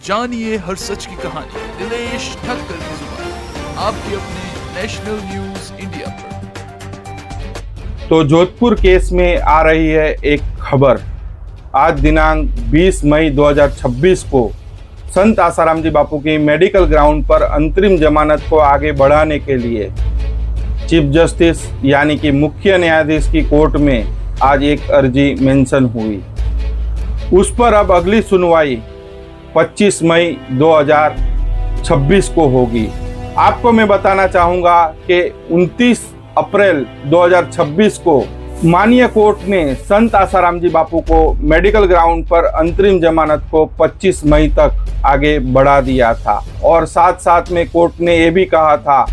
जानिए हर सच की कहानी दिनेश ठक्कर की जुबान आपके अपने नेशनल न्यूज इंडिया पर। तो जोधपुर केस में आ रही है एक खबर। आज दिनांक 20 मई 2026 को संत आसाराम जी बापू की मेडिकल ग्राउंड पर अंतरिम जमानत को आगे बढ़ाने के लिए चीफ जस्टिस यानी कि मुख्य न्यायाधीश की कोर्ट में आज एक अर्जी मेंशन हुई। उस पर अब अगली सुनवाई 25 मई 2026 को होगी। आपको मैं बताना चाहूँगा कि 29 अप्रैल 2026 को माननीय कोर्ट ने संत आसाराम जी बापू को मेडिकल ग्राउंड पर अंतरिम जमानत को 25 मई तक आगे बढ़ा दिया था और साथ साथ में कोर्ट ने ये भी कहा था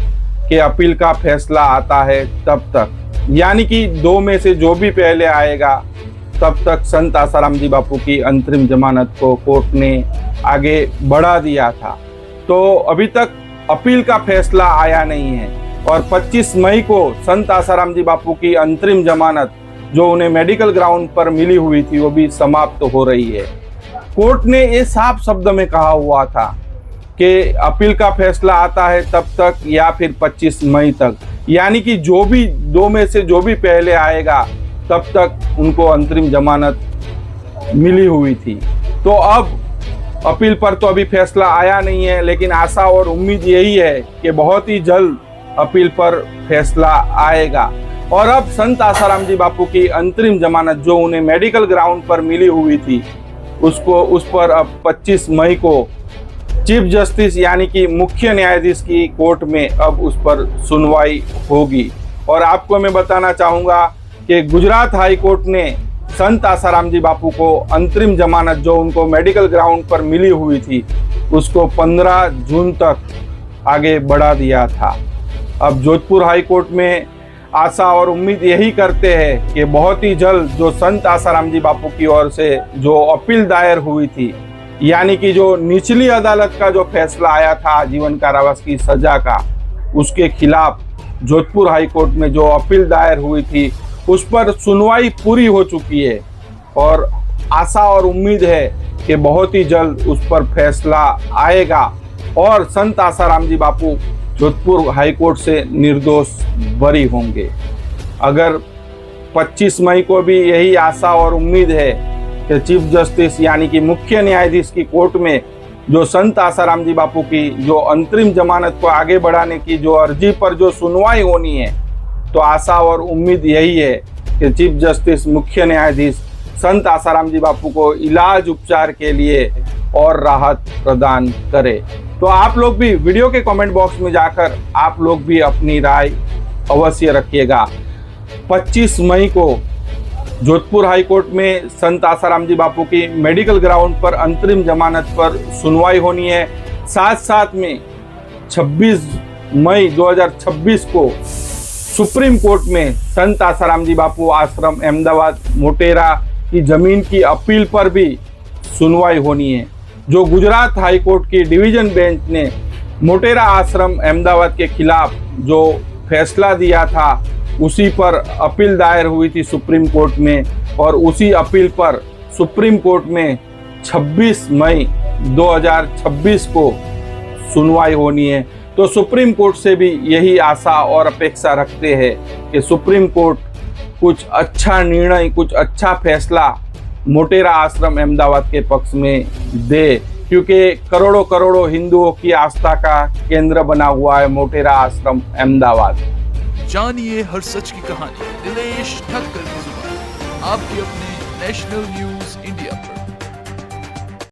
कि अपील का फैसला आता है तब तक, यानी कि दो में से जो भी पहले आएगा तब तक संत आसाराम जी बापू की अंतरिम जमानत को कोर्ट ने आगे बढ़ा दिया था। तो अभी तक अपील का फैसला आया नहीं है और 25 मई को संत आसाराम जी बापू की अंतरिम जमानत जो उन्हें मेडिकल ग्राउंड पर मिली हुई थी वो भी समाप्त हो रही है। कोर्ट ने ये साफ शब्द में कहा हुआ था कि अपील का फैसला आता है तब तक या फिर 25 मई तक, यानी कि जो भी दो में से जो भी पहले आएगा तब तक उनको अंतरिम जमानत मिली हुई थी। तो अब अपील पर तो अभी फैसला आया नहीं है, लेकिन आशा और उम्मीद यही है कि बहुत ही जल्द अपील पर फैसला आएगा और अब संत आसाराम जी बापू की अंतरिम जमानत जो उन्हें मेडिकल ग्राउंड पर मिली हुई थी उस पर अब 25 मई को चीफ जस्टिस यानी कि मुख्य न्यायाधीश की कोर्ट में अब उस पर सुनवाई होगी। और आपको मैं बताना चाहूँगा कि गुजरात हाई कोर्ट ने संत आसाराम जी बापू को अंतरिम जमानत जो उनको मेडिकल ग्राउंड पर मिली हुई थी उसको 15 जून तक आगे बढ़ा दिया था। अब जोधपुर हाई कोर्ट में आशा और उम्मीद यही करते हैं कि बहुत ही जल्द जो संत आसाराम जी बापू की ओर से जो अपील दायर हुई थी, यानी कि जो निचली अदालत का जो फैसला आया था आजीवन कारावास की सजा का, उसके खिलाफ जोधपुर हाई कोर्ट में जो अपील दायर हुई थी उस पर सुनवाई पूरी हो चुकी है और आशा और उम्मीद है कि बहुत ही जल्द उस पर फैसला आएगा और संत आसाराम जी बापू जोधपुर हाई कोर्ट से निर्दोष बरी होंगे। अगर 25 मई को भी यही आशा और उम्मीद है कि चीफ जस्टिस यानी कि मुख्य न्यायाधीश की कोर्ट में जो संत आसाराम जी बापू की जो अंतरिम जमानत को आगे बढ़ाने की जो अर्जी पर जो सुनवाई होनी है, तो आशा और उम्मीद यही है कि चीफ जस्टिस मुख्य न्यायाधीश संत आसाराम जी बापू को इलाज उपचार के लिए और राहत प्रदान करे। तो आप लोग भी वीडियो के कमेंट बॉक्स में जाकर आप लोग भी अपनी राय अवश्य रखिएगा। 25 मई को जोधपुर हाई कोर्ट में संत आसाराम जी बापू की मेडिकल ग्राउंड पर अंतरिम जमानत पर सुनवाई होनी है। साथ साथ में 26 मई 2026 को सुप्रीम कोर्ट में संत आसाराम जी बापू आश्रम अहमदाबाद मोटेरा की जमीन की अपील पर भी सुनवाई होनी है। जो गुजरात हाई कोर्ट की डिवीजन बेंच ने मोटेरा आश्रम अहमदाबाद के खिलाफ जो फैसला दिया था उसी पर अपील दायर हुई थी सुप्रीम कोर्ट में और उसी अपील पर सुप्रीम कोर्ट में 26 मई 2026 को सुनवाई होनी है। तो सुप्रीम कोर्ट से भी यही आशा और अपेक्षा रखते हैं कि सुप्रीम कोर्ट कुछ अच्छा निर्णय, कुछ अच्छा फैसला मोटेरा आश्रम अहमदाबाद के पक्ष में दे, क्योंकि करोड़ों करोड़ों हिंदुओं की आस्था का केंद्र बना हुआ है मोटेरा आश्रम अहमदाबाद। जानिए हर सच की कहानी दिनेश ठक्कर की जुबान आपके अपने नेशनल न्यूज इंडिया पर।